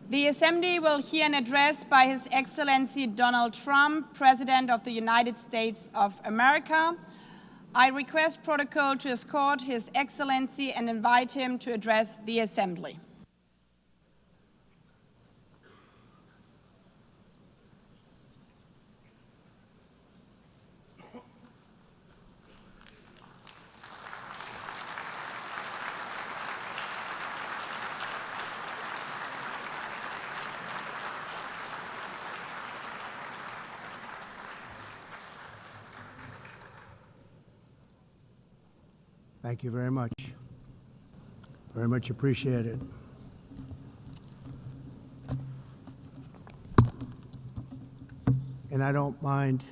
The Assembly will hear an address by His Excellency Donald Trump, President of the United States of America. I request protocol to escort His Excellency and invite him to address the Assembly. Thank you very much. Very much appreciated. And I don't mind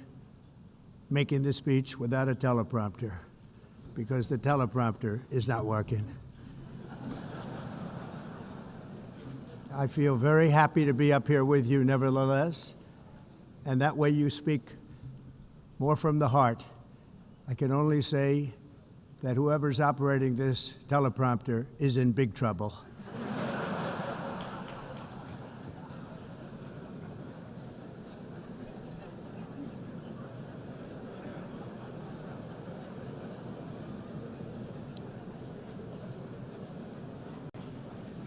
making this speech without a teleprompter, because the teleprompter is not working. I feel very happy to be up here with you nevertheless, and that way you speak more from the heart. I can only say that whoever's operating this teleprompter is in big trouble.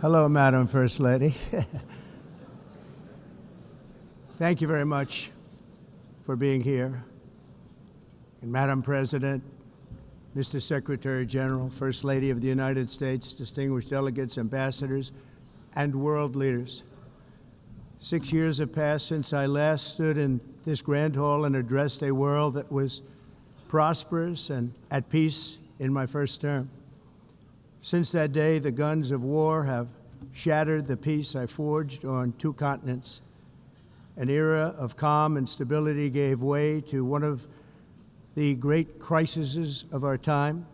Hello, Madam First Lady. Thank you very much for being here. And Madam President, Mr. Secretary General, First Lady of the United States, distinguished delegates, ambassadors, and world leaders. 6 years have passed since I last stood in this grand hall and addressed a world that was prosperous and at peace in my first term. Since that day, the guns of war have shattered the peace I forged on 2 continents. An era of calm and stability gave way to one of the great crises of our time.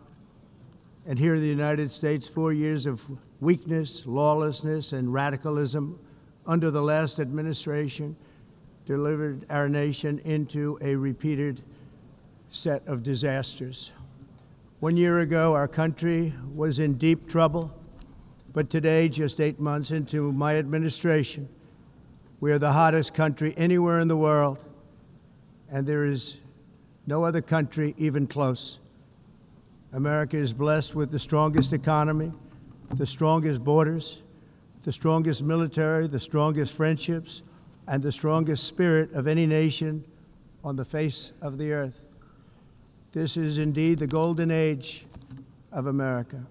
And here in the United States, 4 years of weakness, lawlessness, and radicalism under the last administration delivered our nation into a repeated set of disasters. 1 year ago, our country was in deep trouble, but today, just 8 months into my administration, we are the hottest country anywhere in the world, and there is no other country even close. America is blessed with the strongest economy, the strongest borders, the strongest military, the strongest friendships, and the strongest spirit of any nation on the face of the earth. This is indeed the golden age of America.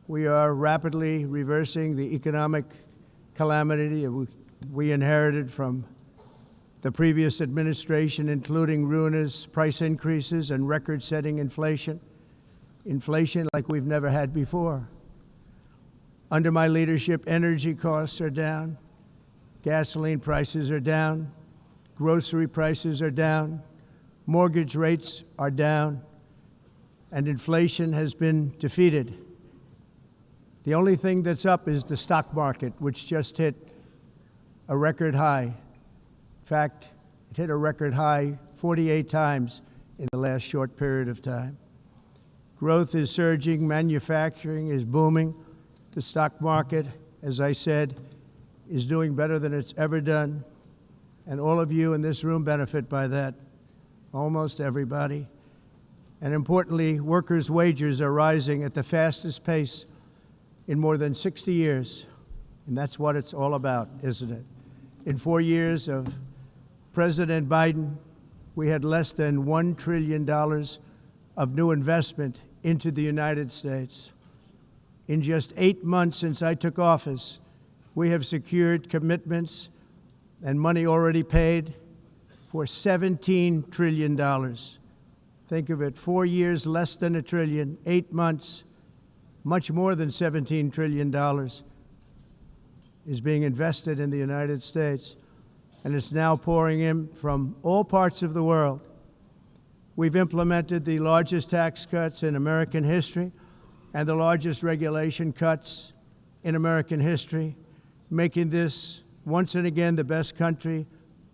We are rapidly reversing the economic calamity we inherited from the previous administration, including ruinous price increases and record-setting inflation like we've never had before. Under my leadership, energy costs are down, gasoline prices are down, grocery prices are down, mortgage rates are down, and inflation has been defeated. The only thing that's up is the stock market, which just hit a record high. In fact, it hit a record high 48 times in the last short period of time. Growth is surging, manufacturing is booming. The stock market, as I said, is doing better than it's ever done. And all of you in this room benefit by that, almost everybody. And importantly, workers' wages are rising at the fastest pace in more than 60 years. And that's what it's all about, isn't it? In 4 years of President Biden, we had less than $1 trillion of new investment into the United States. In just 8 months since I took office, we have secured commitments and money already paid for $17 trillion. Think of it, 4 years, less than $1 trillion, 8 months, much more than $17 trillion is being invested in the United States. And it's now pouring in from all parts of the world. We've implemented the largest tax cuts in American history and the largest regulation cuts in American history, making this once and again the best country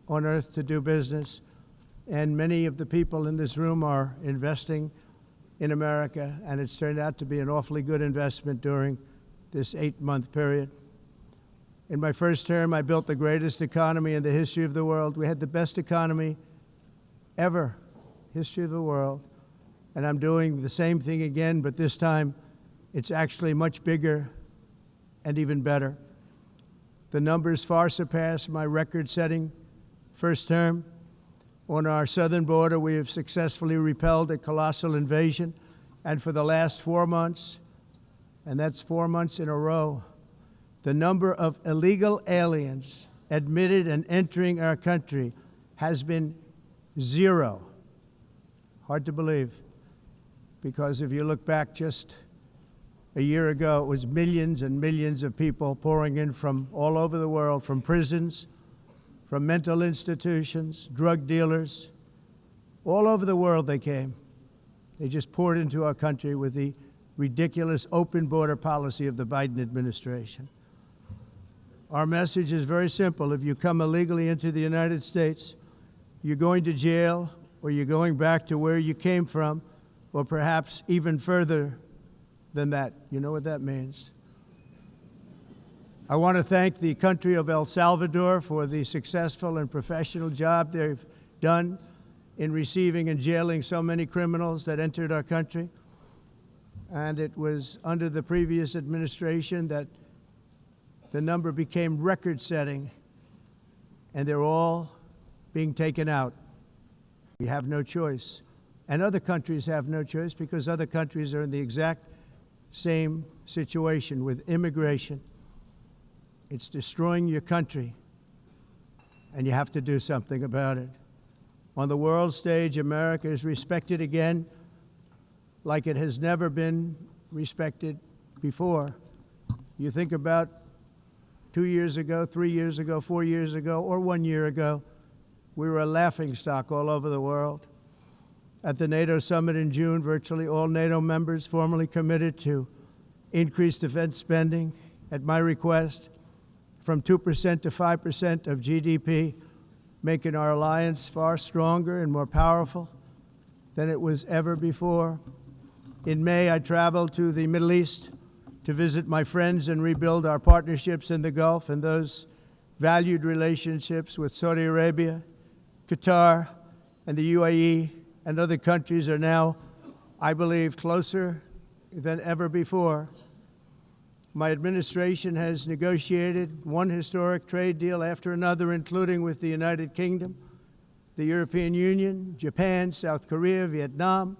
on earth to do business. And many of the people in this room are investing in America, and it's turned out to be an awfully good investment during this 8-month period. In my first term, I built the greatest economy in the history of the world. We had the best economy ever, history of the world. And I'm doing the same thing again, but this time it's actually much bigger and even better. The numbers far surpass my record-setting first term. On our southern border, we have successfully repelled a colossal invasion, and for the last 4 months, and that's 4 months in a row, the number of illegal aliens admitted and entering our country has been 0. Hard to believe, because if you look back just a year ago, it was millions and millions of people pouring in from all over the world, from prisons, from mental institutions, drug dealers. All over the world they came. They just poured into our country with the ridiculous open border policy of the Biden administration. Our message is very simple. If you come illegally into the United States, you're going to jail, or you're going back to where you came from, or perhaps even further than that. You know what that means. I want to thank the country of El Salvador for the successful and professional job they've done in receiving and jailing so many criminals that entered our country. And it was under the previous administration that the number became record-setting, and they're all being taken out. We have no choice. And other countries have no choice, because other countries are in the exact same situation with immigration. It's destroying your country, and you have to do something about it. On the world stage, America is respected again like it has never been respected before. You think about 2 years ago, 3 years ago, 4 years ago, or 1 year ago, we were a laughingstock all over the world. At the NATO summit in June, virtually all NATO members formally committed to increase defense spending at my request from 2% to 5% of GDP, making our alliance far stronger and more powerful than it was ever before. In May, I traveled to the Middle East to visit my friends and rebuild our partnerships in the Gulf and those valued relationships with Saudi Arabia, Qatar, and the UAE, and other countries are now, I believe, closer than ever before. My administration has negotiated one historic trade deal after another, including with the United Kingdom, the European Union, Japan, South Korea, Vietnam,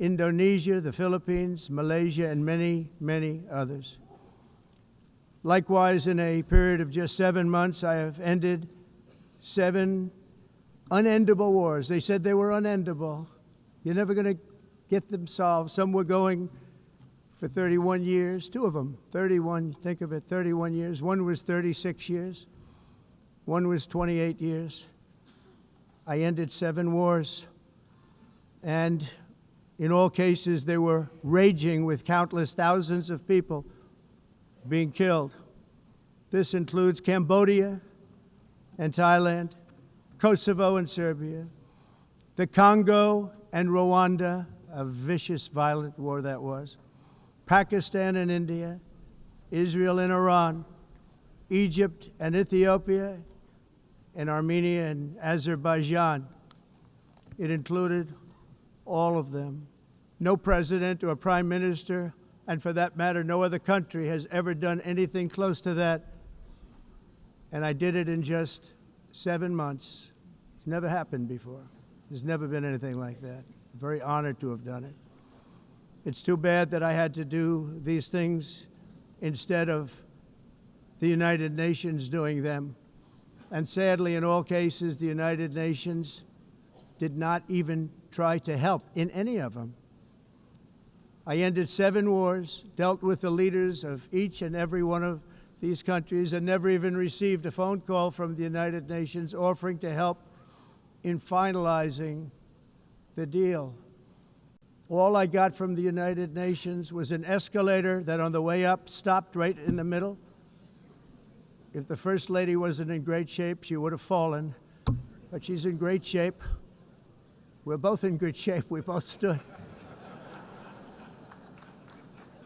Indonesia, the Philippines, Malaysia, and many, many others. Likewise, in a period of just 7 months, I have ended 7 unendable wars. They said they were unendable. You're never going to get them solved. Some were going for 31 years, 2 of them, 31, think of it, 31 years. One was 36 years. One was 28 years. I ended 7 wars. And in all cases, they were raging with countless thousands of people being killed. This includes Cambodia and Thailand, Kosovo and Serbia, the Congo and Rwanda, a vicious, violent war that was, Pakistan and India, Israel and Iran, Egypt and Ethiopia, and Armenia and Azerbaijan. It included all of them. No president or prime minister, and for that matter, no other country has ever done anything close to that. And I did it in just 7 months. It's never happened before. There's never been anything like that. I'm very honored to have done it. It's too bad that I had to do these things instead of the United Nations doing them. And sadly, in all cases, the United Nations did not even try to help in any of them. I ended 7 wars, dealt with the leaders of each and every one of these countries, and never even received a phone call from the United Nations offering to help in finalizing the deal. All I got from the United Nations was an escalator that on the way up stopped right in the middle. If the First Lady wasn't in great shape, she would have fallen, but she's in great shape. We're both in good shape. We both stood.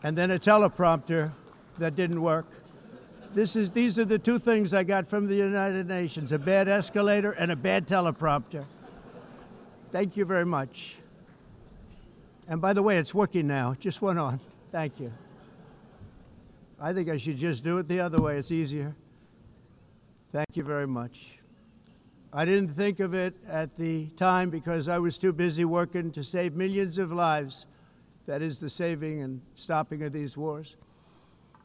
And then a teleprompter that didn't work. These are the two things I got from the United Nations, a bad escalator and a bad teleprompter. Thank you very much. And by the way, it's working now. It just went on. Thank you. I think I should just do it the other way. It's easier. Thank you very much. I didn't think of it at the time because I was too busy working to save millions of lives. That is the saving and stopping of these wars.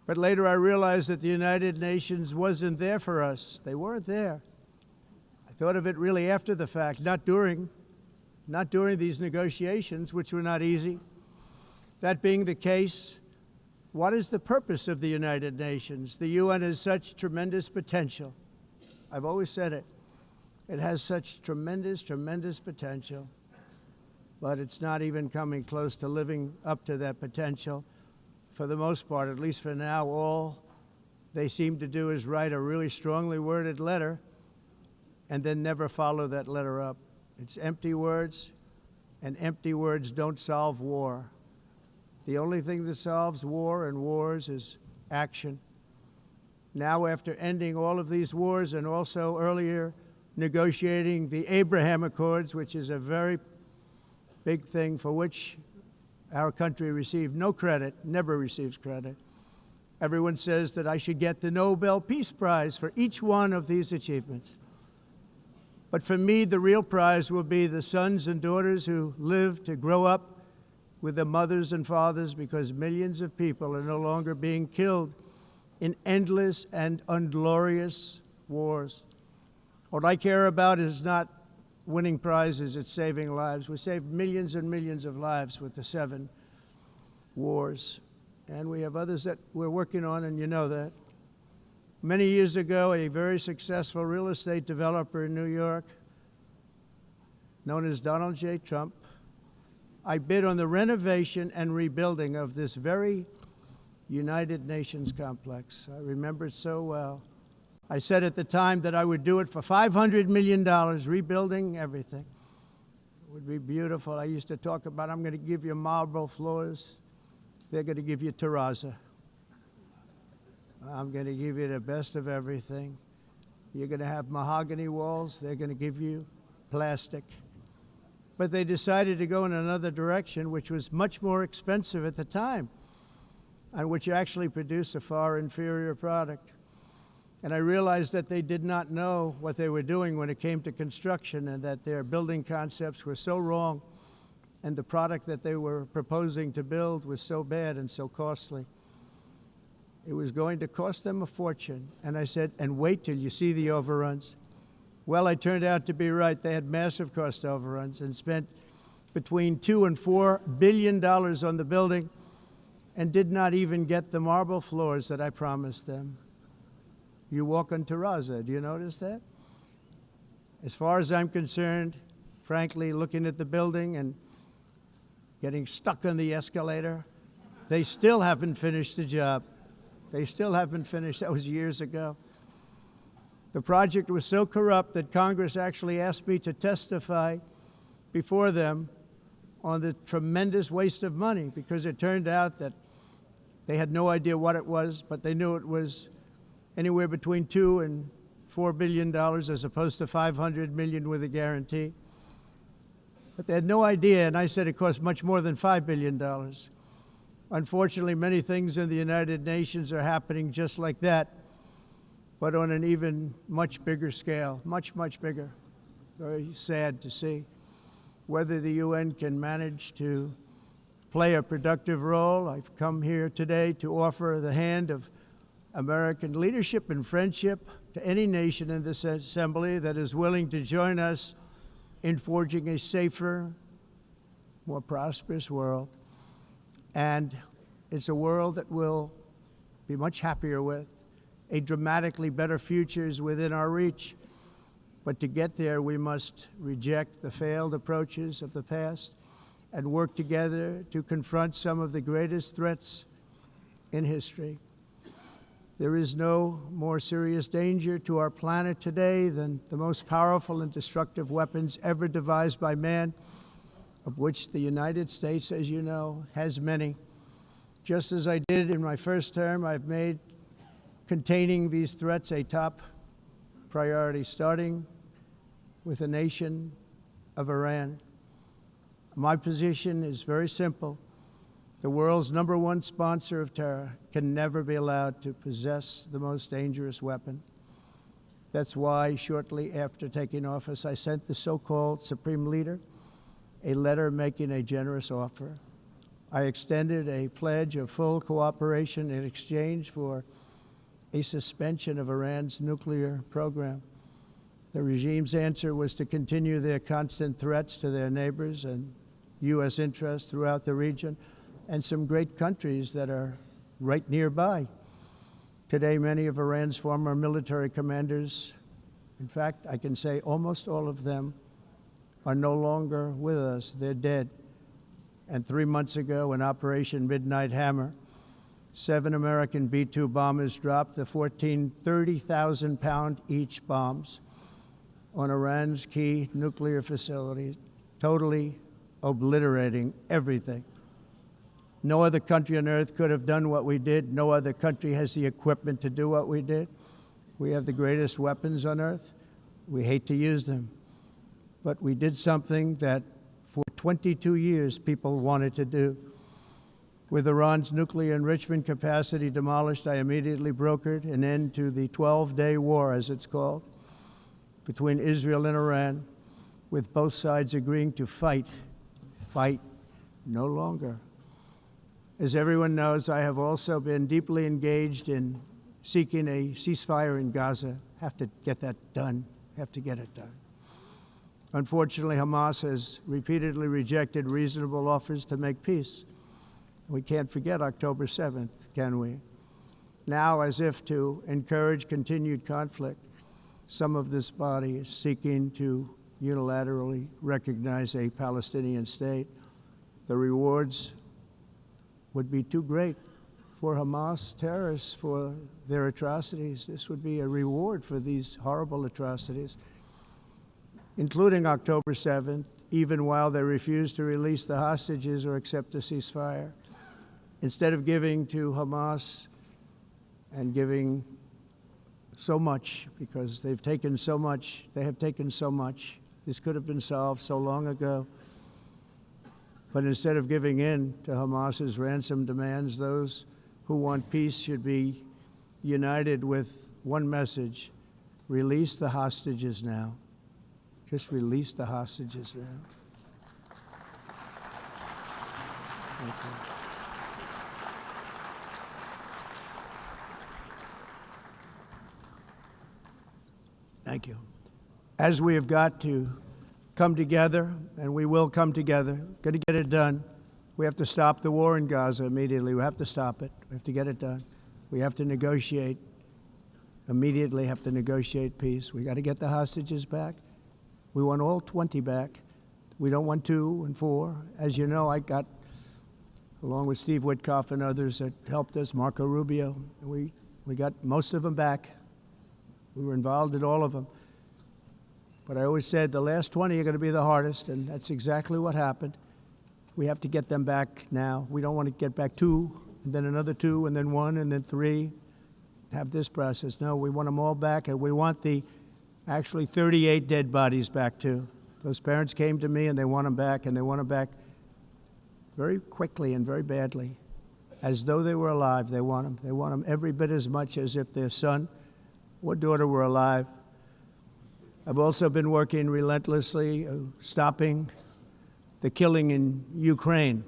But later I realized that the United Nations wasn't there for us. They weren't there. I thought of it really after the fact, not during these negotiations, which were not easy. That being the case, what is the purpose of the United Nations? The UN has such tremendous potential. I've always said it. It has such tremendous, tremendous potential, but it's not even coming close to living up to that potential. For the most part, at least for now, all they seem to do is write a really strongly worded letter and then never follow that letter up. It's empty words, and empty words don't solve war. The only thing that solves war and wars is action. Now, after ending all of these wars and also earlier negotiating the Abraham Accords, which is a very big thing for which our country received no credit, never receives credit. Everyone says that I should get the Nobel Peace Prize for each one of these achievements. But for me, the real prize will be the sons and daughters who live to grow up with their mothers and fathers, because millions of people are no longer being killed in endless and unglorious wars. What I care about is not winning prizes, it's saving lives. We saved millions and millions of lives with the 7 wars. And we have others that we're working on, and you know that. Many years ago, a very successful real estate developer in New York, known as Donald J. Trump, I bid on the renovation and rebuilding of this very United Nations complex. I remember it so well. I said at the time that I would do it for $500 million, rebuilding everything. It would be beautiful. I used to talk about, I'm going to give you marble floors. They're going to give you terrazzo. I'm going to give you the best of everything. You're going to have mahogany walls. They're going to give you plastic. But they decided to go in another direction, which was much more expensive at the time, and which actually produced a far inferior product. And I realized that they did not know what they were doing when it came to construction, and that their building concepts were so wrong, and the product that they were proposing to build was so bad and so costly. It was going to cost them a fortune. And I said, and wait till you see the overruns. Well, I turned out to be right. They had massive cost overruns and spent between $2 and $4 billion on the building and did not even get the marble floors that I promised them. You walk on terrazzo. Do you notice that? As far as I'm concerned, frankly, looking at the building and getting stuck on the escalator, they still haven't finished the job. They still haven't finished. That was years ago. The project was so corrupt that Congress actually asked me to testify before them on the tremendous waste of money, because it turned out that they had no idea what it was, but they knew it was anywhere between $2 and $4 billion as opposed to $500 million with a guarantee. But they had no idea, and I said it cost much more than $5 billion. Unfortunately, many things in the United Nations are happening just like that, but on an even much bigger scale, much, much bigger. Very sad to see. Whether the UN can manage to play a productive role, I've come here today to offer the hand of American leadership and friendship to any nation in this assembly that is willing to join us in forging a safer, more prosperous world. And it's a world that we'll be much happier with. A dramatically better future is within our reach. But to get there, we must reject the failed approaches of the past and work together to confront some of the greatest threats in history. There is no more serious danger to our planet today than the most powerful and destructive weapons ever devised by man, of which the United States, as you know, has many. Just as I did in my first term, I've made containing these threats a top priority, starting with the nation of Iran. My position is very simple. The world's #1 sponsor of terror can never be allowed to possess the most dangerous weapon. That's why, shortly after taking office, I sent the so-called Supreme Leader a letter making a generous offer. I extended a pledge of full cooperation in exchange for a suspension of Iran's nuclear program. The regime's answer was to continue their constant threats to their neighbors and U.S. interests throughout the region and some great countries that are right nearby. Today, many of Iran's former military commanders, in fact, I can say almost all of them, are no longer with us. They're dead. And 3 months ago, in Operation Midnight Hammer, 7 American B-2 bombers dropped the 14 30,000-pound each bombs on Iran's key nuclear facilities, totally obliterating everything. No other country on earth could have done what we did. No other country has the equipment to do what we did. We have the greatest weapons on earth. We hate to use them. But we did something that for 22 years people wanted to do. With Iran's nuclear enrichment capacity demolished, I immediately brokered an end to the 12-day war, as it's called, between Israel and Iran, with both sides agreeing to fight no longer. As everyone knows, I have also been deeply engaged in seeking a ceasefire in Gaza. Have to get that done. Have to get it done. Unfortunately, Hamas has repeatedly rejected reasonable offers to make peace. We can't forget October 7th, can we? Now, as if to encourage continued conflict, some of this body is seeking to unilaterally recognize a Palestinian state. The rewards would be too great for Hamas terrorists for their atrocities. This would be a reward for these horrible atrocities, including October 7th, even while they refuse to release the hostages or accept a ceasefire. Instead of giving to Hamas and giving so much, because they've taken so much, they have taken so much. This could have been solved so long ago. But instead of giving in to Hamas's ransom demands, those who want peace should be united with one message: release the hostages now. Just release the hostages now. Thank you. Thank you. As we have got to come together, and we will come together, going to get it done. We have to stop the war in Gaza immediately. We have to stop it. We have to get it done. We have to negotiate, immediately have to negotiate peace. We got to get the hostages back. We want all 20 back. We don't want 2 and 4. As you know, I got, along with Steve Witkoff and others that helped us, Marco Rubio, we got most of them back. We were involved in all of them. But I always said the last 20 are going to be the hardest, and that's exactly what happened. We have to get them back now. We don't want to get back 2, and then another 2, and then 1, and then 3, have this process. No, we want them all back, and we want the actually 38 dead bodies back, too. Those parents came to me, and they want them back, and they want them back very quickly and very badly, as though they were alive. They want them. They want them every bit as much as if their son or daughter were alive. I've also been working relentlessly, stopping the killing in Ukraine.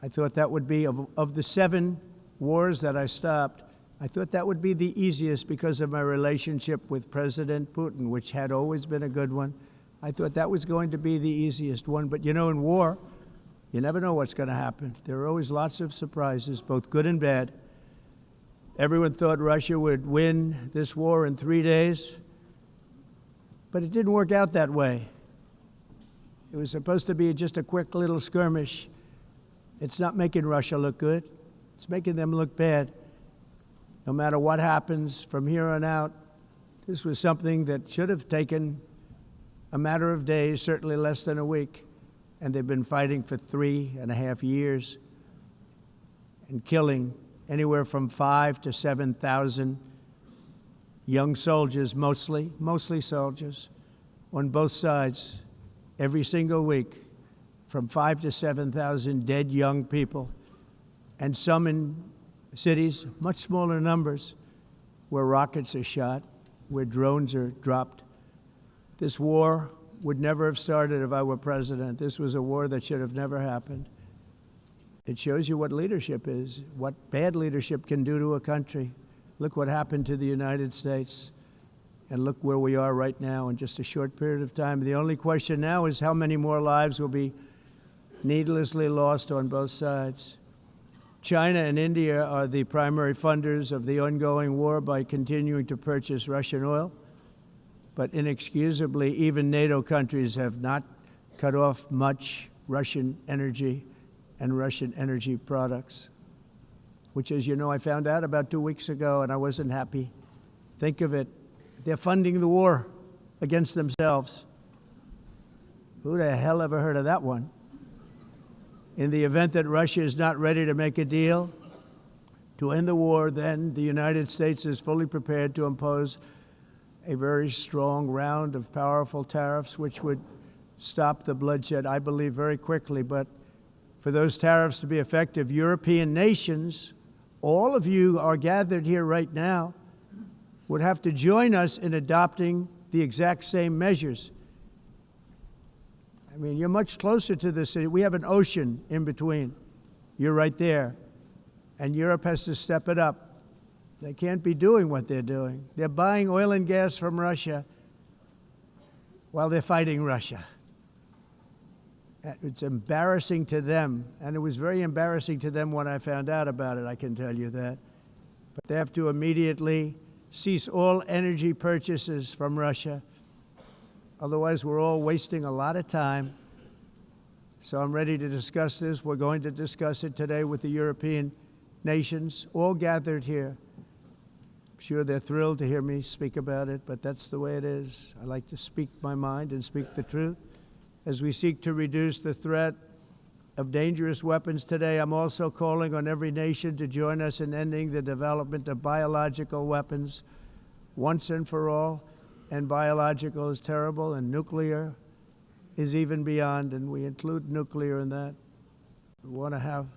I thought that would be, of the 7 wars that I stopped, I thought that would be the easiest because of my relationship with President Putin, which had always been a good one. I thought that was going to be the easiest one. But you know, in war, you never know what's going to happen. There are always lots of surprises, both good and bad. Everyone thought Russia would win this war in 3 days, but it didn't work out that way. It was supposed to be just a quick little skirmish. It's not making Russia look good. It's making them look bad. No matter what happens from here on out, this was something that should have taken a matter of days, certainly less than a week, and they've been fighting for 3.5 years and killing anywhere from 5,000 to 7,000 young soldiers, mostly soldiers, on both sides, every single week, from 5,000 to 7,000 dead young people, and some in cities, much smaller numbers, where rockets are shot, where drones are dropped. This war would never have started if I were president. This was a war that should have never happened. It shows you what leadership is, what bad leadership can do to a country. Look what happened to the United States, and look where we are right now in just a short period of time. The only question now is how many more lives will be needlessly lost on both sides. China and India are the primary funders of the ongoing war by continuing to purchase Russian oil. But inexcusably, even NATO countries have not cut off much Russian energy and Russian energy products, which, as you know, I found out about 2 weeks ago, and I wasn't happy. Think of it. They're funding the war against themselves. Who the hell ever heard of that one? In the event that Russia is not ready to make a deal to end the war, then the United States is fully prepared to impose a very strong round of powerful tariffs, which would stop the bloodshed, I believe, very quickly. But for those tariffs to be effective, European nations, all of you are gathered here right now, would have to join us in adopting the exact same measures. I mean, you're much closer to this. We have an ocean in between. You're right there. And Europe has to step it up. They can't be doing what they're doing. They're buying oil and gas from Russia while they're fighting Russia. It's embarrassing to them, and it was very embarrassing to them when I found out about it, I can tell you that. But they have to immediately cease all energy purchases from Russia. Otherwise, we're all wasting a lot of time. So I'm ready to discuss this. We're going to discuss it today with the European nations, all gathered here. I'm sure they're thrilled to hear me speak about it, but that's the way it is. I like to speak my mind and speak the truth. As we seek to reduce the threat of dangerous weapons today, I'm also calling on every nation to join us in ending the development of biological weapons once and for all. And biological is terrible, and nuclear is even beyond, and we include nuclear in that. We want to have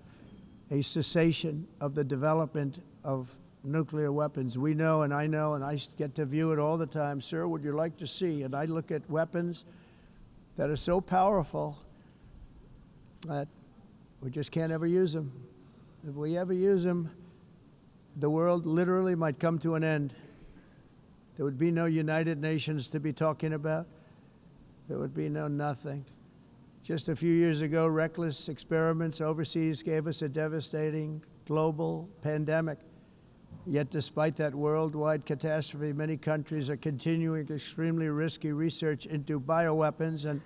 a cessation of the development of nuclear weapons. We know, and I get to view it all the time. Sir, would you like to see? And I look at weapons that are so powerful that we just can't ever use them. If we ever use them, the world literally might come to an end. There would be no United Nations to be talking about. There would be no nothing. Just a few years ago, reckless experiments overseas gave us a devastating global pandemic. Yet despite that worldwide catastrophe, many countries are continuing extremely risky research into bioweapons and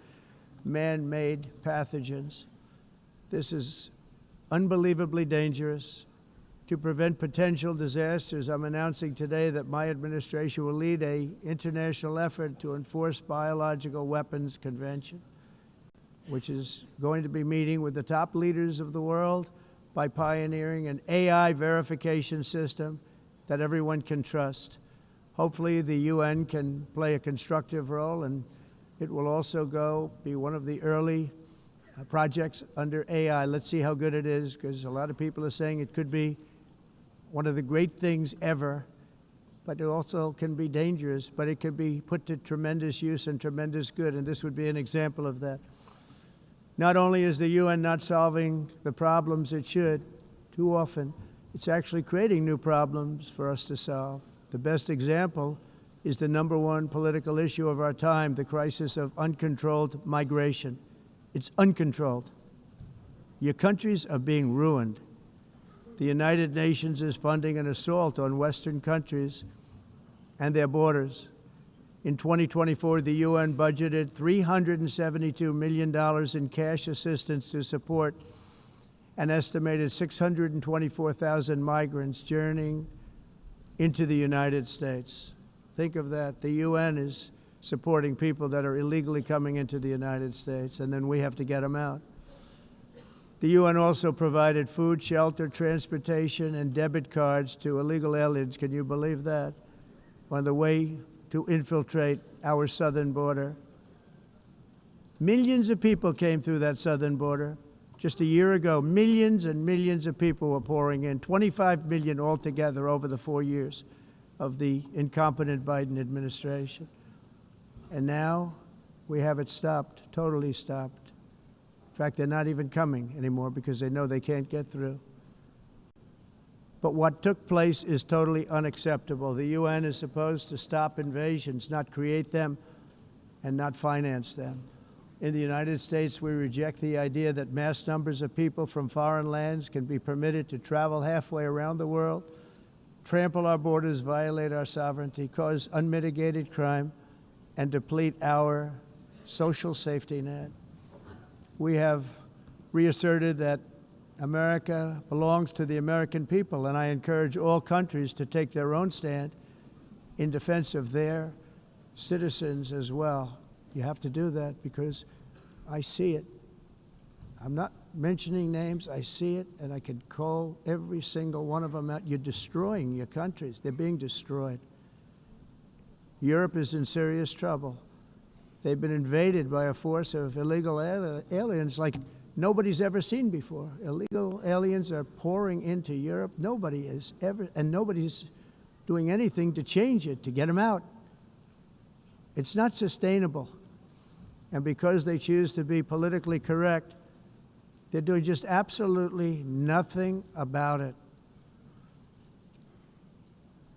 man-made pathogens. This is unbelievably dangerous. To prevent potential disasters, I'm announcing today that my administration will lead an international effort to enforce Biological Weapons Convention, which is going to be meeting with the top leaders of the world by pioneering an AI verification system that everyone can trust. Hopefully the UN can play a constructive role, and it will also be one of the early projects under AI. Let's see how good it is, because a lot of people are saying it could be one of the great things ever, but it also can be dangerous, but it can be put to tremendous use and tremendous good, and this would be an example of that. Not only is the UN not solving the problems it should, too often, it's actually creating new problems for us to solve. The best example is the #1 political issue of our time, the crisis of uncontrolled migration. It's uncontrolled. Your countries are being ruined. The United Nations is funding an assault on Western countries and their borders. In 2024, the UN budgeted $372 million in cash assistance to support an estimated 624,000 migrants journeying into the United States. Think of that. The UN is supporting people that are illegally coming into the United States, and then we have to get them out. The UN also provided food, shelter, transportation, and debit cards to illegal aliens. Can you believe that? On the way to infiltrate our southern border. Millions of people came through that southern border. Just a year ago, millions and millions of people were pouring in, 25 million altogether over the 4 years of the incompetent Biden administration. And now we have it stopped, totally stopped. In fact, they're not even coming anymore because they know they can't get through. But what took place is totally unacceptable. The UN is supposed to stop invasions, not create them and not finance them. In the United States, we reject the idea that mass numbers of people from foreign lands can be permitted to travel halfway around the world, trample our borders, violate our sovereignty, cause unmitigated crime, and deplete our social safety net. We have reasserted that America belongs to the American people, and I encourage all countries to take their own stand in defense of their citizens as well. You have to do that because I see it. I'm not mentioning names. I see it, and I can call every single one of them out. You're destroying your countries. They're being destroyed. Europe is in serious trouble. They've been invaded by a force of illegal aliens like nobody's ever seen before. Illegal aliens are pouring into Europe. Nobody is ever, and nobody's doing anything to change it, to get them out. It's not sustainable. And because they choose to be politically correct, they're doing just absolutely nothing about it.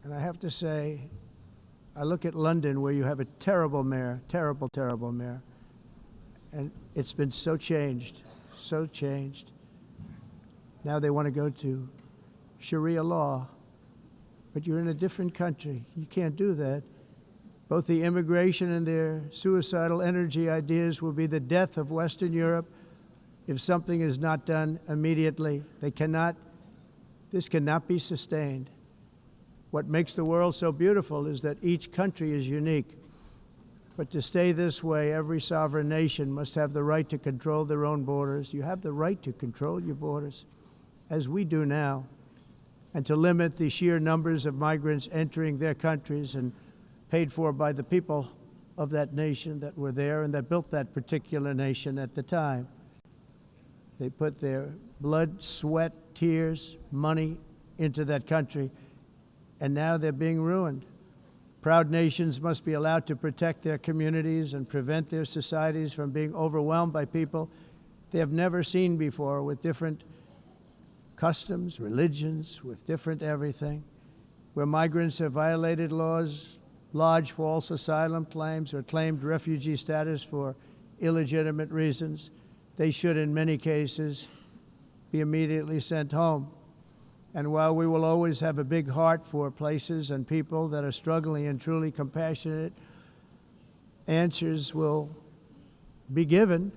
And I have to say, I look at London where you have a terrible mayor, terrible, terrible mayor. And it's been so changed, so changed. Now they want to go to Sharia law, but you're in a different country. You can't do that. Both the immigration and their suicidal energy ideas will be the death of Western Europe if something is not done immediately. This cannot be sustained. What makes the world so beautiful is that each country is unique. But to stay this way, every sovereign nation must have the right to control their own borders. You have the right to control your borders, as we do now, and to limit the sheer numbers of migrants entering their countries and paid for by the people of that nation that were there and that built that particular nation at the time. They put their blood, sweat, tears, money into that country, and now they're being ruined. Proud nations must be allowed to protect their communities and prevent their societies from being overwhelmed by people they have never seen before, with different customs, religions, with different everything. Where migrants have violated laws, lodged false asylum claims, or claimed refugee status for illegitimate reasons, they should, in many cases, be immediately sent home. And while we will always have a big heart for places and people that are struggling and truly compassionate, answers will be given.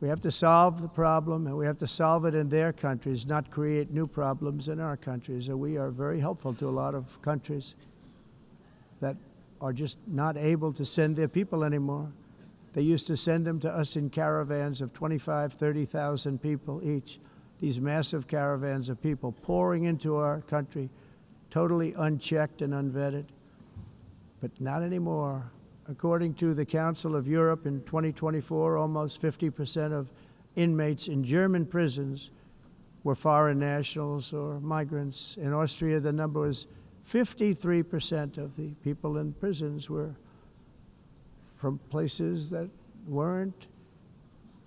We have to solve the problem, and we have to solve it in their countries, not create new problems in our countries. And we are very helpful to a lot of countries that are just not able to send their people anymore. They used to send them to us in caravans of 25,000, 30,000 people each. These massive caravans of people pouring into our country, totally unchecked and unvetted. But not anymore. According to the Council of Europe in 2024, almost 50% of inmates in German prisons were foreign nationals or migrants. In Austria, the number was 53% of the people in prisons were from places that weren't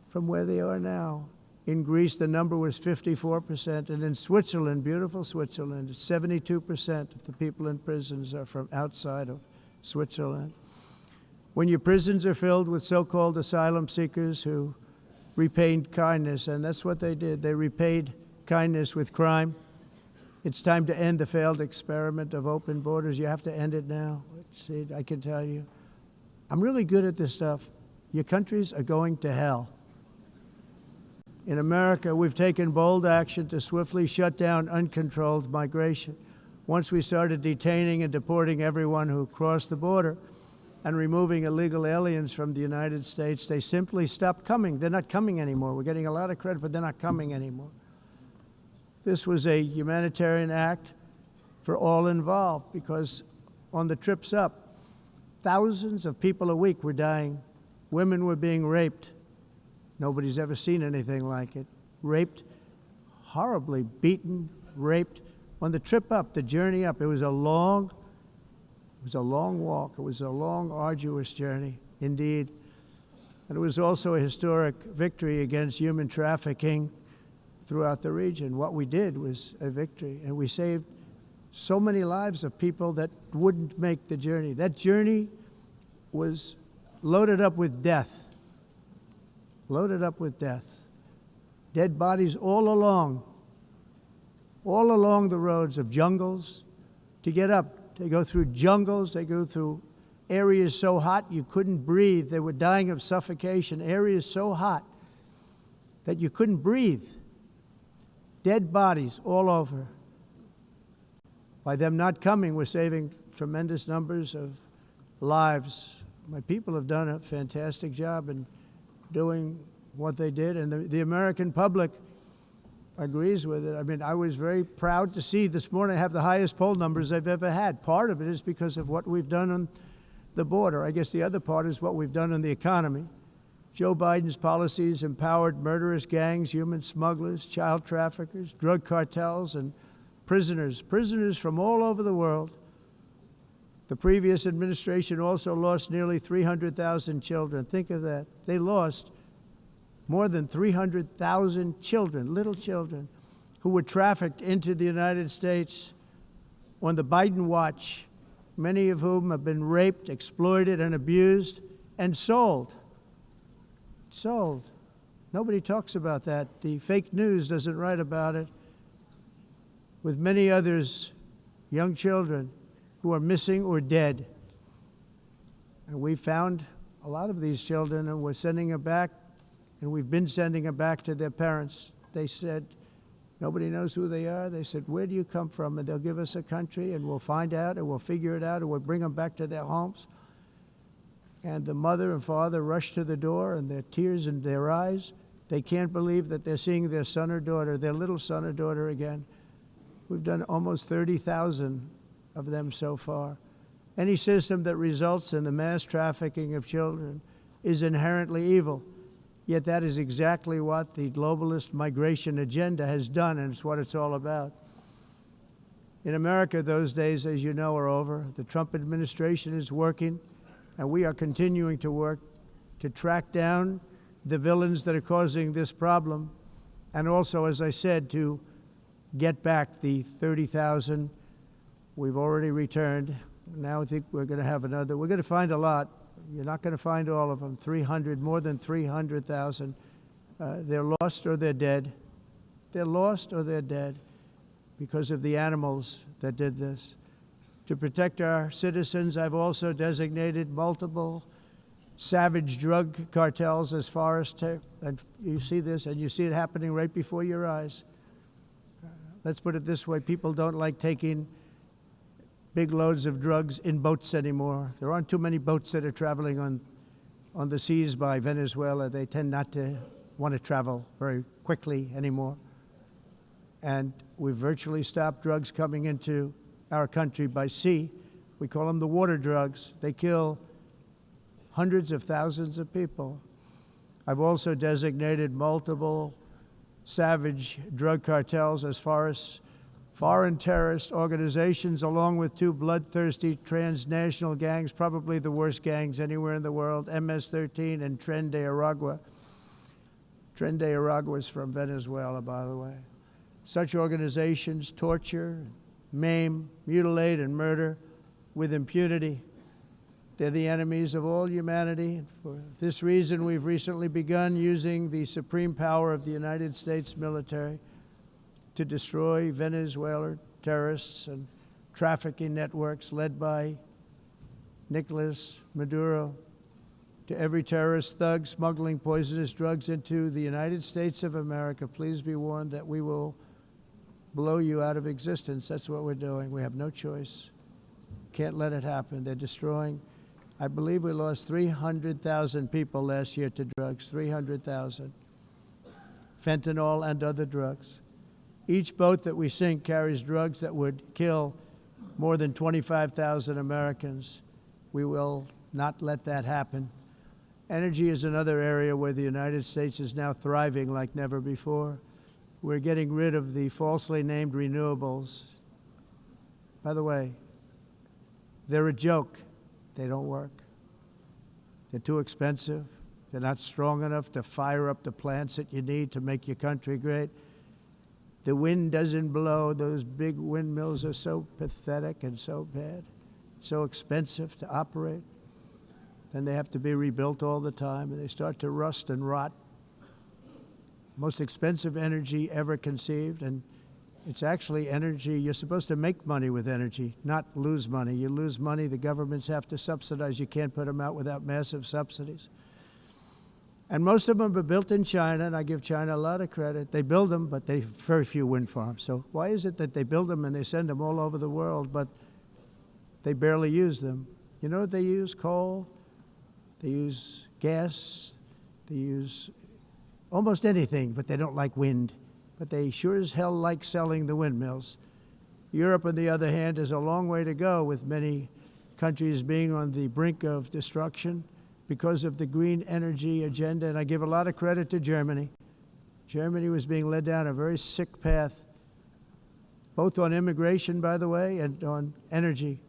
from where they are now. In Greece, the number was 54%, and in Switzerland, beautiful Switzerland, 72% of the people in prisons are from outside of Switzerland. When your prisons are filled with so-called asylum seekers who repaid kindness, and that's what they did, they repaid kindness with crime. It's time to end the failed experiment of open borders. You have to end it now. See, I can tell you. I'm really good at this stuff. Your countries are going to hell. In America, we've taken bold action to swiftly shut down uncontrolled migration. Once we started detaining and deporting everyone who crossed the border, and removing illegal aliens from the United States, they simply stopped coming. They're not coming anymore. We're getting a lot of credit, but they're not coming anymore. This was a humanitarian act for all involved, because on the trips up, thousands of people a week were dying. Women were being raped. Nobody's ever seen anything like it. Raped, horribly beaten, raped. On the trip up, the journey up, it was a long walk. It was a long, arduous journey, indeed. And it was also a historic victory against human trafficking throughout the region. What we did was a victory, and we saved so many lives of people that wouldn't make the journey. That journey was loaded up with death. Loaded up with death. Dead bodies all along the roads of jungles. To get up, they go through jungles, they go through areas so hot you couldn't breathe. They were dying of suffocation, areas so hot that you couldn't breathe. Dead bodies all over. By them not coming, we're saving tremendous numbers of lives. My people have done a fantastic job in doing what they did, and the American public agrees with it. I mean, I was very proud to see this morning I have the highest poll numbers I've ever had. Part of it is because of what we've done on the border. I guess the other part is what we've done on the economy. Joe Biden's policies empowered murderous gangs, human smugglers, child traffickers, drug cartels, and prisoners from all over the world. The previous administration also lost nearly 300,000 children. Think of that. They lost more than 300,000 children, little children, who were trafficked into the United States on the Biden watch, many of whom have been raped, exploited, and abused, and sold. Sold. Nobody talks about that. The fake news doesn't write about it. With many others, young children who are missing or dead. And we found a lot of these children, and we're sending them back, and we've been sending them back to their parents. They said, nobody knows who they are. They said, where do you come from? And they'll give us a country, and we'll find out, and we'll figure it out, and we'll bring them back to their homes. And the mother and father rush to the door, and their tears in their eyes. They can't believe that they're seeing their son or daughter, their little son or daughter again. We've done almost 30,000 of them so far. Any system that results in the mass trafficking of children is inherently evil. Yet that is exactly what the globalist migration agenda has done, and it's what it's all about. In America, those days, as you know, are over. The Trump administration is working, and we are continuing to work to track down the villains that are causing this problem, and also, as I said, to get back the 30,000 we've already returned. Now I think we're going to have another. We're going to find a lot. You're not going to find all of them. 300, more than 300,000. They're lost or they're dead. They're lost or they're dead because of the animals that did this. To protect our citizens, I've also designated multiple savage drug cartels as far as, and you see this, and you see it happening right before your eyes. Let's put it this way, people don't like taking big loads of drugs in boats anymore. There aren't too many boats that are traveling on the seas by Venezuela. They tend not to want to travel very quickly anymore. And we've virtually stopped drugs coming into our country by sea. We call them the water drugs. They kill hundreds of thousands of people. I've also designated multiple savage drug cartels as far as foreign terrorist organizations, along with two bloodthirsty transnational gangs, probably the worst gangs anywhere in the world, MS-13 and Tren de Aragua. Tren de Aragua is from Venezuela, by the way. Such organizations torture, maim, mutilate, and murder with impunity. They're the enemies of all humanity. For this reason, we've recently begun using the supreme power of the United States military to destroy Venezuelan terrorists and trafficking networks led by Nicolas Maduro. To every terrorist thug smuggling poisonous drugs into the United States of America, please be warned that we will blow you out of existence. That's what we're doing. We have no choice. Can't let it happen. They're destroying I believe we lost 300,000 people last year to drugs, 300,000. Fentanyl and other drugs. Each boat that we sink carries drugs that would kill more than 25,000 Americans. We will not let that happen. Energy is another area where the United States is now thriving like never before. We're getting rid of the falsely named renewables. By the way, they're a joke. They don't work. They're too expensive. They're not strong enough to fire up the plants that you need to make your country great. The wind doesn't blow. Those big windmills are so pathetic and so bad, so expensive to operate. Then they have to be rebuilt all the time, and they start to rust and rot. Most expensive energy ever conceived, and it's actually energy. You're supposed to make money with energy, not lose money. You lose money, the governments have to subsidize. You can't put them out without massive subsidies. And most of them are built in China, and I give China a lot of credit. They build them, but they have very few wind farms. So why is it that they build them and they send them all over the world, but they barely use them? You know what they use? Coal. They use gas. They use almost anything, but they don't like wind. But they sure as hell like selling the windmills. Europe, on the other hand, has a long way to go, with many countries being on the brink of destruction because of the green energy agenda. And I give a lot of credit to Germany. Germany was being led down a very sick path, both on immigration, by the way, and on energy.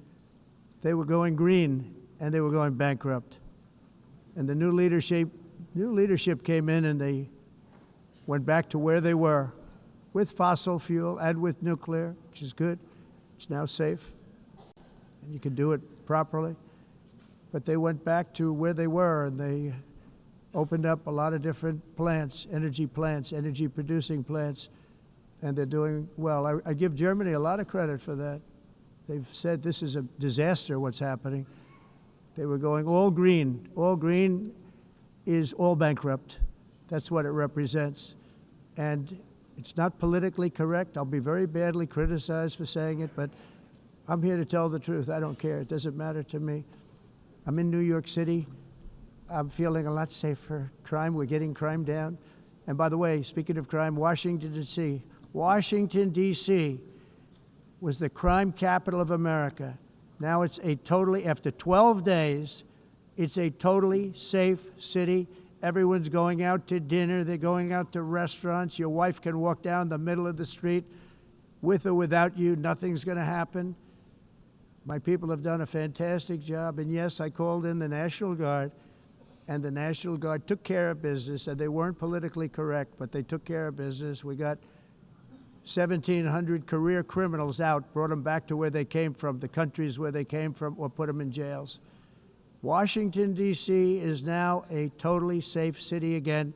They were going green, and they were going bankrupt. And the new leadership came in, and they went back to where they were, with fossil fuel and with nuclear, which is good. It's now safe, and you can do it properly. But they went back to where they were, and they opened up a lot of different plants, energy-producing plants, and they're doing well. I give Germany a lot of credit for that. They've said this is a disaster, what's happening. They were going all green. All green is all bankrupt. That's what it represents. And it's not politically correct. I'll be very badly criticized for saying it, but I'm here to tell the truth. I don't care. It doesn't matter to me. I'm in New York City. I'm feeling a lot safer. Crime, we're getting crime down. And by the way, speaking of crime, Washington, D.C. Washington, D.C. was the crime capital of America. Now it's after 12 days, it's a totally safe city. Everyone's going out to dinner. They're going out to restaurants. Your wife can walk down the middle of the street with or without you. Nothing's going to happen. My people have done a fantastic job. And yes, I called in the National Guard, and the National Guard took care of business, and they weren't politically correct, but they took care of business. We got 1,700 career criminals out, brought them back to where they came from, the countries where they came from, or put them in jails. Washington, D.C. is now a totally safe city again,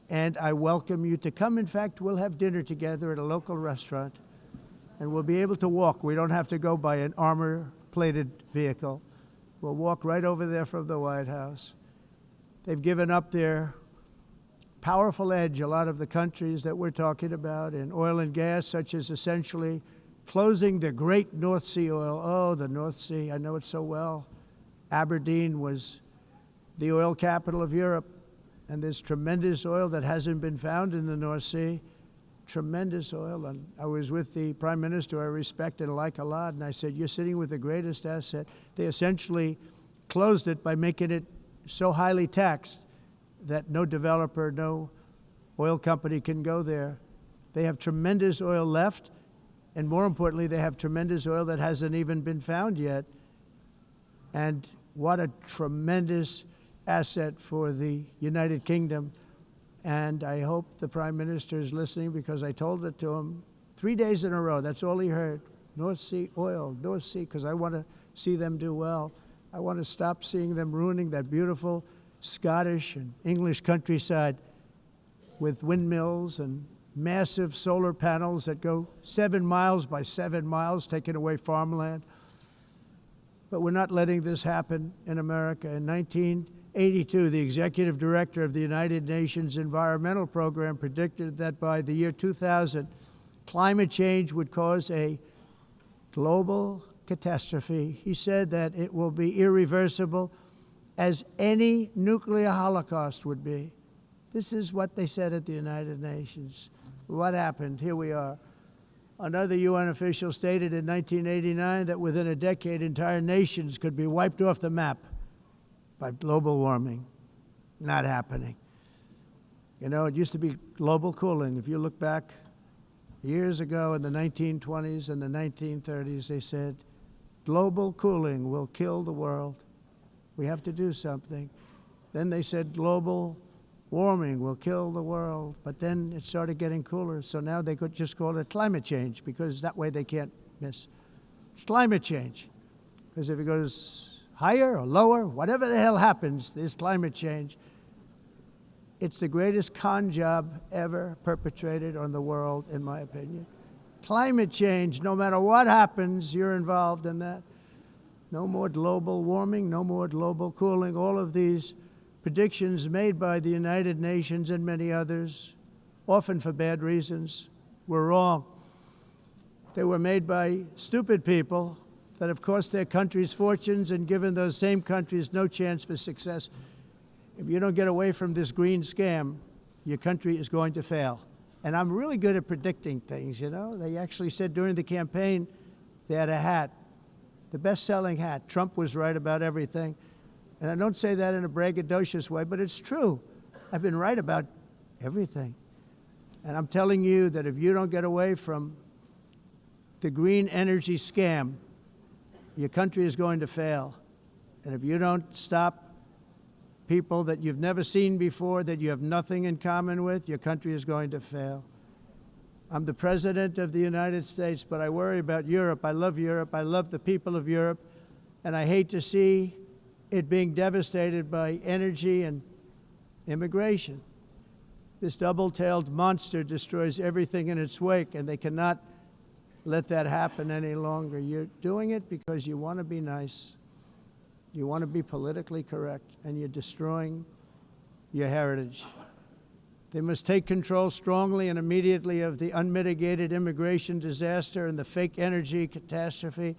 and I welcome you to come. In fact, we'll have dinner together at a local restaurant, and we'll be able to walk. We don't have to go by an armor-plated vehicle. We'll walk right over there from the White House. They've given up their powerful edge, a lot of the countries that we're talking about, in oil and gas, such as essentially closing the great North Sea oil. Oh, the North Sea, I know it so well. Aberdeen was the oil capital of Europe, and there's tremendous oil that hasn't been found in the North Sea. Tremendous oil. And I was with the Prime Minister I respect and like a lot, and I said, you're sitting with the greatest asset. They essentially closed it by making it so highly taxed that no developer, no oil company can go there. They have tremendous oil left, and more importantly, they have tremendous oil that hasn't even been found yet. And what a tremendous asset for the United Kingdom. And I hope the Prime Minister is listening, because I told it to him 3 days in a row. That's all he heard. North Sea oil, North Sea, because I want to see them do well. I want to stop seeing them ruining that beautiful Scottish and English countryside with windmills and massive solar panels that go 7 miles by 7 miles, taking away farmland. But we're not letting this happen in America. In 1982, the executive director of the United Nations Environmental Program predicted that by the year 2000, climate change would cause a global catastrophe. He said that it will be irreversible, as any nuclear holocaust would be. This is what they said at the United Nations. What happened? Here we are. Another UN official stated in 1989 that within a decade, entire nations could be wiped off the map by global warming. Not happening. You know, it used to be global cooling. If you look back years ago in the 1920s and the 1930s, they said, global cooling will kill the world. We have to do something. Then they said global warming will kill the world. But then it started getting cooler. So now they could just call it climate change, because that way they can't miss. It's climate change. Because if it goes higher or lower, whatever the hell happens, there's climate change. It's the greatest con job ever perpetrated on the world, in my opinion. Climate change, no matter what happens, you're involved in that. No more global warming, no more global cooling. All of these predictions made by the United Nations and many others, often for bad reasons, were wrong. They were made by stupid people that have cost their countries fortunes and given those same countries no chance for success. If you don't get away from this green scam, your country is going to fail. And I'm really good at predicting things, you know. They actually said during the campaign, they had a hat, the best-selling hat. Trump was right about everything. And I don't say that in a braggadocious way, but it's true. I've been right about everything. And I'm telling you that if you don't get away from the green energy scam, your country is going to fail. And if you don't stop people that you've never seen before, that you have nothing in common with, your country is going to fail. I'm the President of the United States, but I worry about Europe. I love Europe. I love the people of Europe. And I hate to see it being devastated by energy and immigration. This double-tailed monster destroys everything in its wake, and they cannot let that happen any longer. You're doing it because you want to be nice. You want to be politically correct, and you're destroying your heritage. They must take control strongly and immediately of the unmitigated immigration disaster and the fake energy catastrophe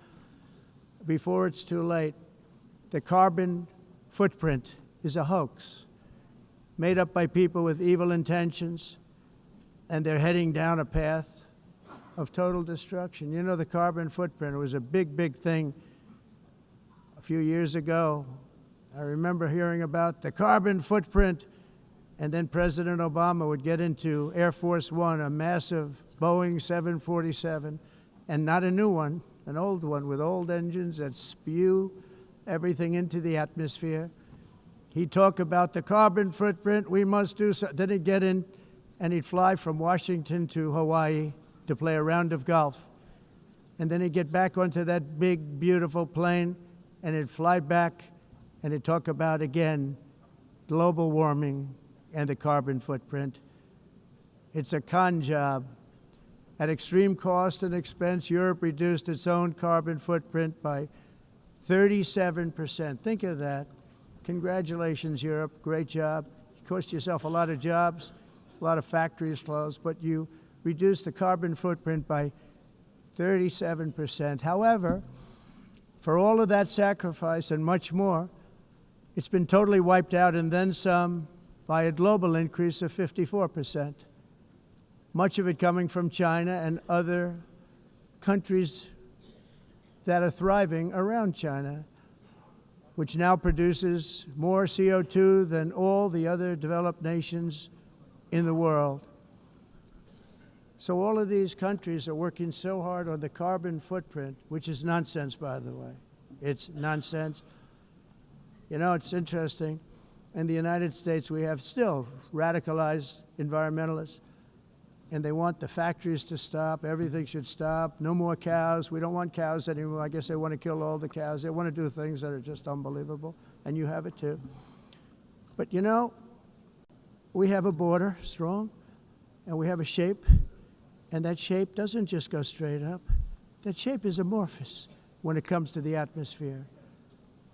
before it's too late. The carbon footprint is a hoax made up by people with evil intentions, and they're heading down a path of total destruction. You know, the carbon footprint, it was a big, big thing a few years ago. I remember hearing about the carbon footprint, and then President Obama would get into Air Force One, a massive Boeing 747, and not a new one, an old one with old engines that spew everything into the atmosphere. He'd talk about the carbon footprint, we must do so. Then he'd get in and he'd fly from Washington to Hawaii to play a round of golf. And then he'd get back onto that big, beautiful plane and he'd fly back and he'd talk about, again, global warming and the carbon footprint. It's a con job. At extreme cost and expense, Europe reduced its own carbon footprint by 37%. Think of that. Congratulations, Europe. Great job. You cost yourself a lot of jobs, a lot of factories closed, but you reduced the carbon footprint by 37%. However, for all of that sacrifice and much more, it's been totally wiped out and then some by a global increase of 54%. Much of it coming from China and other countries that are thriving around China, which now produces more CO2 than all the other developed nations in the world. So all of these countries are working so hard on the carbon footprint, which is nonsense, by the way. It's nonsense. You know, it's interesting. In the United States, we have still radicalized environmentalists, and they want the factories to stop. Everything should stop. No more cows. We don't want cows anymore. I guess they want to kill all the cows. They want to do things that are just unbelievable, and you have it too. But you know, we have a border, strong, and we have a shape, and that shape doesn't just go straight up. That shape is amorphous when it comes to the atmosphere.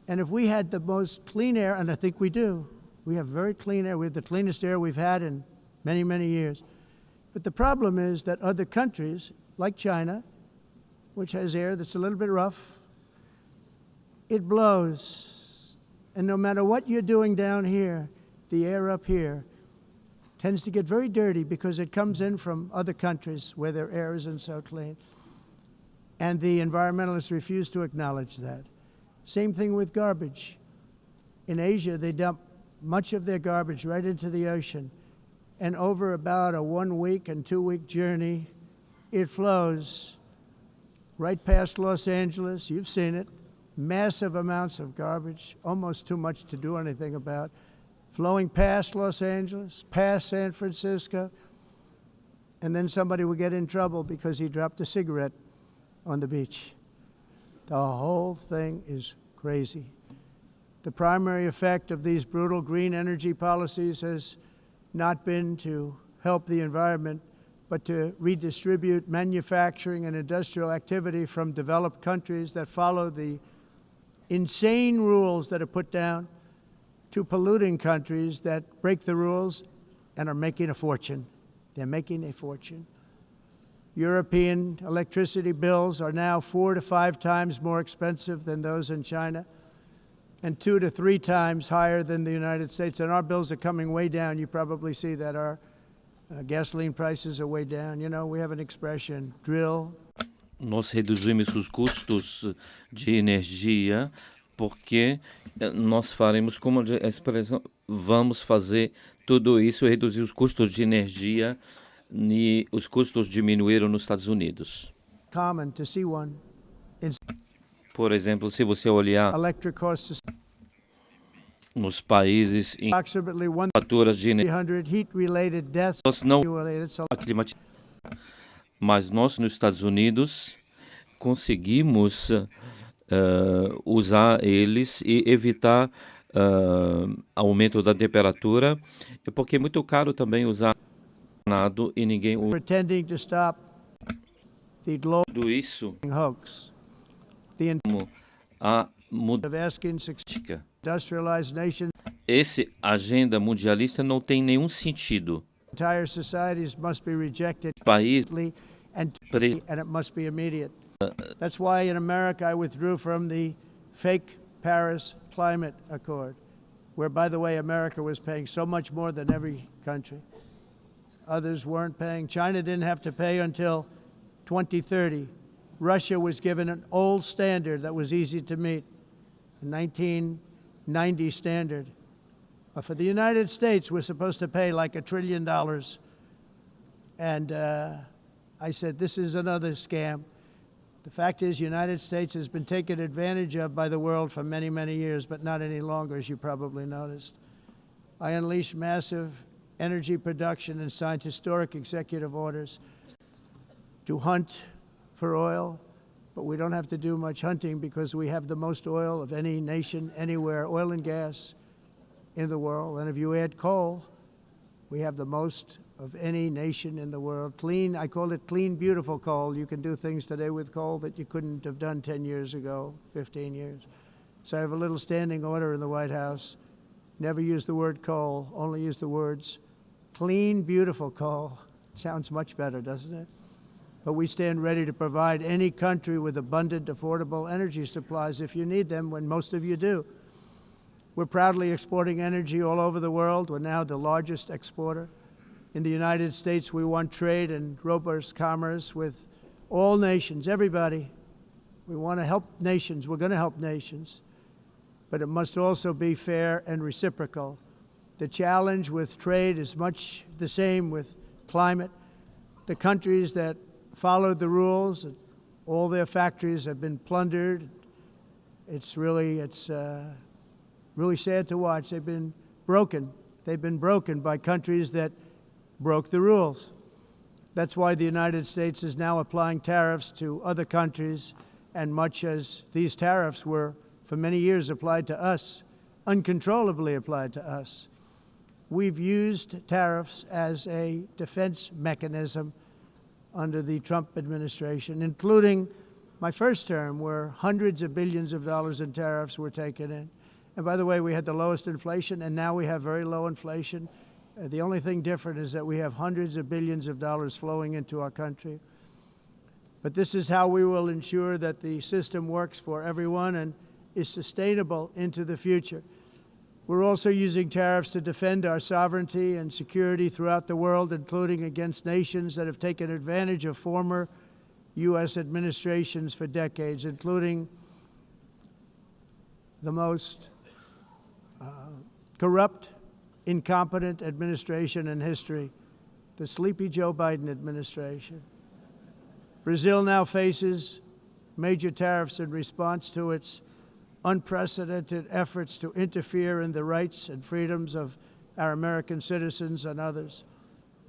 And if we had the most clean air, and I think we do, we have very clean air. We have the cleanest air we've had in many, many years. But the problem is that other countries, like China, which has air that's a little bit rough, it blows. And no matter what you're doing down here, the air up here tends to get very dirty because it comes in from other countries where their air isn't so clean. And the environmentalists refuse to acknowledge that. Same thing with garbage. In Asia, they dump much of their garbage right into the ocean. And over about a 1 week and 2 week journey, it flows right past Los Angeles. You've seen it. Massive amounts of garbage, almost too much to do anything about, flowing past Los Angeles, past San Francisco, and then somebody will get in trouble because he dropped a cigarette on the beach. The whole thing is crazy. The primary effect of these brutal green energy policies has not been to help the environment, but to redistribute manufacturing and industrial activity from developed countries that follow the insane rules that are put down to polluting countries that break the rules and are making a fortune. They're making a fortune. European electricity bills are now 4 to 5 times more expensive than those in China, and 2 to 3 times higher than the United States. And our bills are coming way down. You probably see that our gasoline prices are way down. You know, we have an expression, drill. Nós reduzimos os custos de energia porque nós faremos, como a expressão, vamos fazer tudo isso, reduzir os custos de energia, e os custos diminuíram nos Estados Unidos. Common to see one. Por exemplo, se você olhar Electric costs nos países em approximately faturas de energia, 100 heat-related deaths. nós não aclimatizamos, mas nós nos Estados Unidos conseguimos usar eles e evitar aumento da temperatura, porque é muito caro também usar nada e ninguém usa. Pretending to stop the global Tudo isso hoax. The a of asking mudança. industrialized nations, Esse agenda mundialista não tem nenhum sentido. entire societies must be rejected País and it must be immediate. That's why in America I withdrew from the fake Paris Climate Accord, where, by the way, America was paying so much more than every country. Others weren't paying. China didn't have to pay until 2030. Russia was given an old standard that was easy to meet, a 1990 standard. But for the United States, we're supposed to pay like $1 trillion. And I said, this is another scam. The fact is, the United States has been taken advantage of by the world for many, many years, but not any longer, as you probably noticed. I unleashed massive energy production and signed historic executive orders to hunt for oil, but we don't have to do much hunting because we have the most oil of any nation anywhere, oil and gas in the world. And if you add coal, we have the most of any nation in the world. Clean, I call it clean, beautiful coal. You can do things today with coal that you couldn't have done 10 years ago, 15 years. So I have a little standing order in the White House. Never use the word coal, only use the words clean, beautiful coal. Sounds much better, doesn't it? But we stand ready to provide any country with abundant, affordable energy supplies if you need them, when most of you do. We're proudly exporting energy all over the world. We're now the largest exporter. In the United States, we want trade and robust commerce with all nations, everybody. We want to help nations. We're going to help nations. But it must also be fair and reciprocal. The challenge with trade is much the same with climate. The countries that followed the rules, all their factories have been plundered. It's really sad to watch. They've been broken. They've been broken by countries that broke the rules. That's why the United States is now applying tariffs to other countries, and much as these tariffs were for many years applied to us, uncontrollably applied to us. We've used tariffs as a defense mechanism under the Trump administration, including my first term, where hundreds of billions of dollars in tariffs were taken in. And by the way, we had the lowest inflation, and now we have very low inflation. The only thing different is that we have hundreds of billions of dollars flowing into our country. But this is how we will ensure that the system works for everyone, and is sustainable into the future. We're also using tariffs to defend our sovereignty and security throughout the world, including against nations that have taken advantage of former U.S. administrations for decades, including the most corrupt, incompetent administration in history, the sleepy Joe Biden administration. Brazil now faces major tariffs in response to its unprecedented efforts to interfere in the rights and freedoms of our American citizens and others,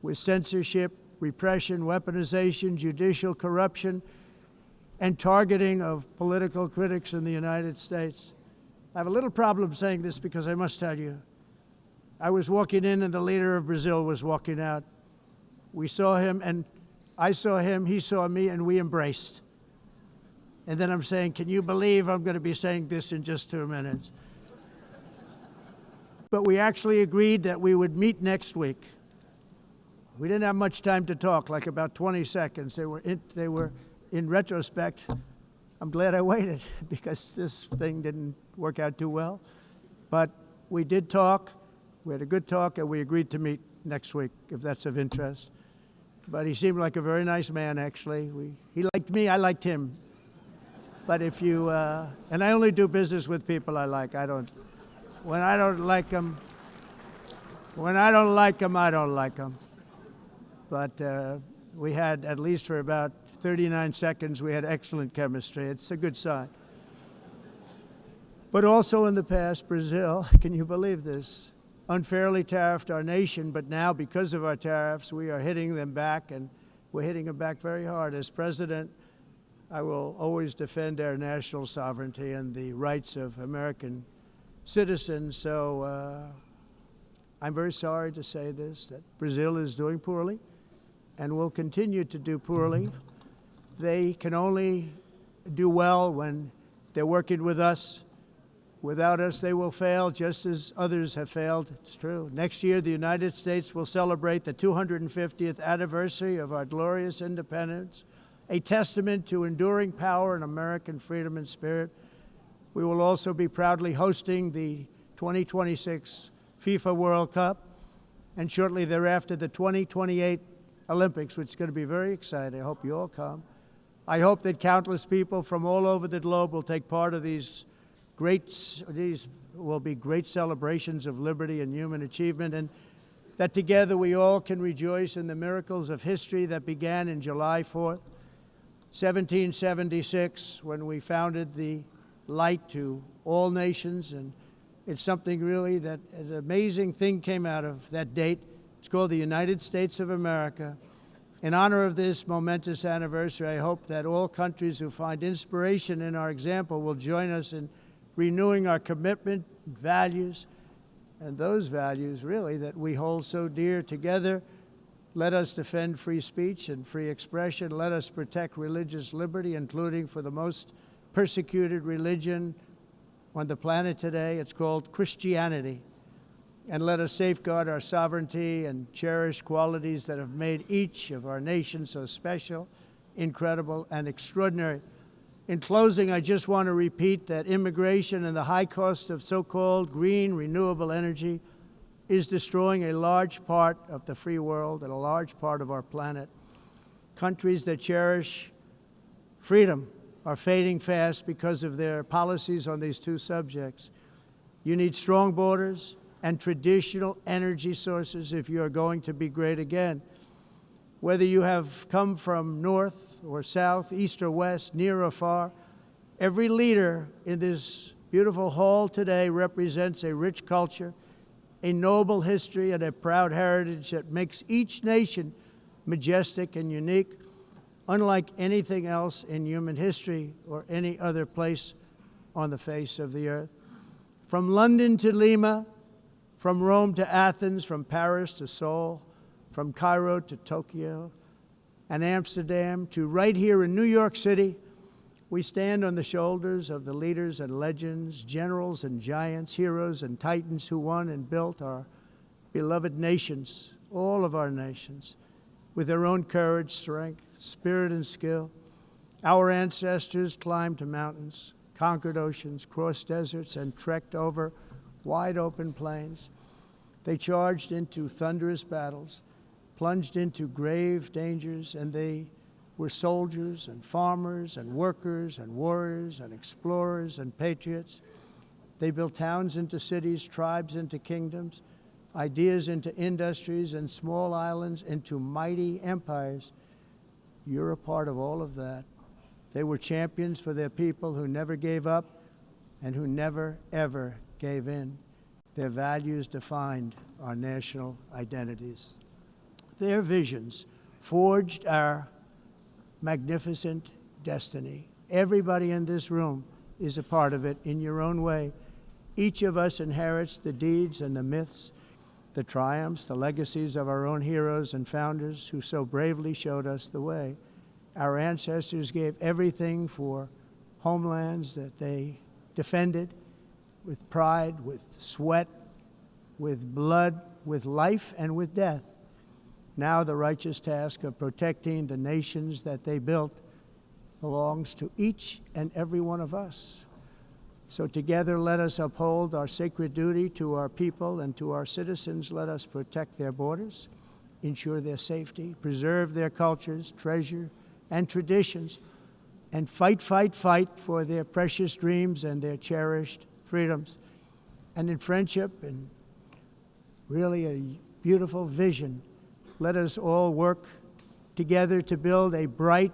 with censorship, repression, weaponization, judicial corruption, and targeting of political critics in the United States. I have a little problem saying this because I must tell you, I was walking in and the leader of Brazil was walking out. We saw him and I saw him, he saw me, and we embraced. And then I'm saying, can you believe I'm going to be saying this in just 2 minutes? But we actually agreed that we would meet next week. We didn't have much time to talk, like about 20 seconds. They were in retrospect, I'm glad I waited because this thing didn't work out too well. But we did talk, we had a good talk, and we agreed to meet next week, if that's of interest. But he seemed like a very nice man, actually. He liked me, I liked him. But if you, and I only do business with people I like. When I don't like them, I don't like them. But we had, at least for about 39 seconds, we had excellent chemistry. It's a good sign. But also in the past, Brazil, can you believe this, unfairly tariffed our nation, but now because of our tariffs, we are hitting them back, and we're hitting them back very hard. As president, I will always defend our national sovereignty and the rights of American citizens. So I'm very sorry to say this, that Brazil is doing poorly and will continue to do poorly. They can only do well when they're working with us. Without us, they will fail, just as others have failed. It's true. Next year, the United States will celebrate the 250th anniversary of our glorious independence, a testament to enduring power and American freedom and spirit. We will also be proudly hosting the 2026 FIFA World Cup, and shortly thereafter, the 2028 Olympics, which is going to be very exciting. I hope you all come. I hope that countless people from all over the globe will take part of these will be great celebrations of liberty and human achievement, and that together we all can rejoice in the miracles of history that began in July 4th, 1776, when we founded the light to all nations. And it's something really that an amazing thing came out of that date. It's called the United States of America. In honor of this momentous anniversary, I hope that all countries who find inspiration in our example will join us in renewing our commitment, values, and those values, really, that we hold so dear together. Let us defend free speech and free expression. Let us protect religious liberty, including for the most persecuted religion on the planet today. It's called Christianity. And let us safeguard our sovereignty and cherish qualities that have made each of our nations so special, incredible, and extraordinary. In closing, I just want to repeat that immigration and the high cost of so-called green renewable energy is destroying a large part of the free world and a large part of our planet. Countries that cherish freedom are fading fast because of their policies on these two subjects. You need strong borders and traditional energy sources if you are going to be great again. Whether you have come from north or south, east or west, near or far, every leader in this beautiful hall today represents a rich culture, a noble history, and a proud heritage that makes each nation majestic and unique, unlike anything else in human history or any other place on the face of the earth. From London to Lima, from Rome to Athens, from Paris to Seoul, from Cairo to Tokyo and Amsterdam to right here in New York City, we stand on the shoulders of the leaders and legends, generals and giants, heroes and titans who won and built our beloved nations, all of our nations, with their own courage, strength, spirit, and skill. Our ancestors climbed mountains, conquered oceans, crossed deserts, and trekked over wide open plains. They charged into thunderous battles, plunged into grave dangers, and they were soldiers and farmers and workers and warriors and explorers and patriots. They built towns into cities, tribes into kingdoms, ideas into industries, and small islands into mighty empires. You're a part of all of that. They were champions for their people who never gave up and who never, ever gave in. Their values defined our national identities. Their visions forged our magnificent destiny. Everybody in this room is a part of it in your own way. Each of us inherits the deeds and the myths, the triumphs, the legacies of our own heroes and founders who so bravely showed us the way. Our ancestors gave everything for homelands that they defended with pride, with sweat, with blood, with life, and with death. Now the righteous task of protecting the nations that they built belongs to each and every one of us. So together let us uphold our sacred duty to our people and to our citizens. Let us protect their borders, ensure their safety, preserve their cultures, treasure, and traditions, and fight, fight, fight for their precious dreams and their cherished freedoms. And in friendship and really a beautiful vision, let us all work together to build a bright,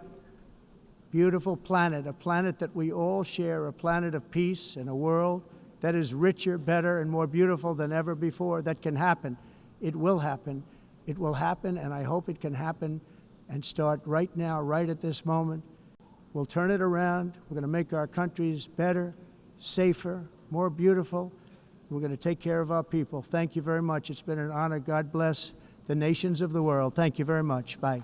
beautiful planet, a planet that we all share, a planet of peace and a world that is richer, better, and more beautiful than ever before. That can happen. It will happen. It will happen, and I hope it can happen and start right now, right at this moment. We'll turn it around. We're going to make our countries better, safer, more beautiful. We're going to take care of our people. Thank you very much. It's been an honor. God bless the nations of the world. Thank you very much. Bye.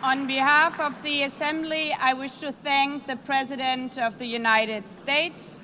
On behalf of the Assembly, I wish to thank the President of the United States,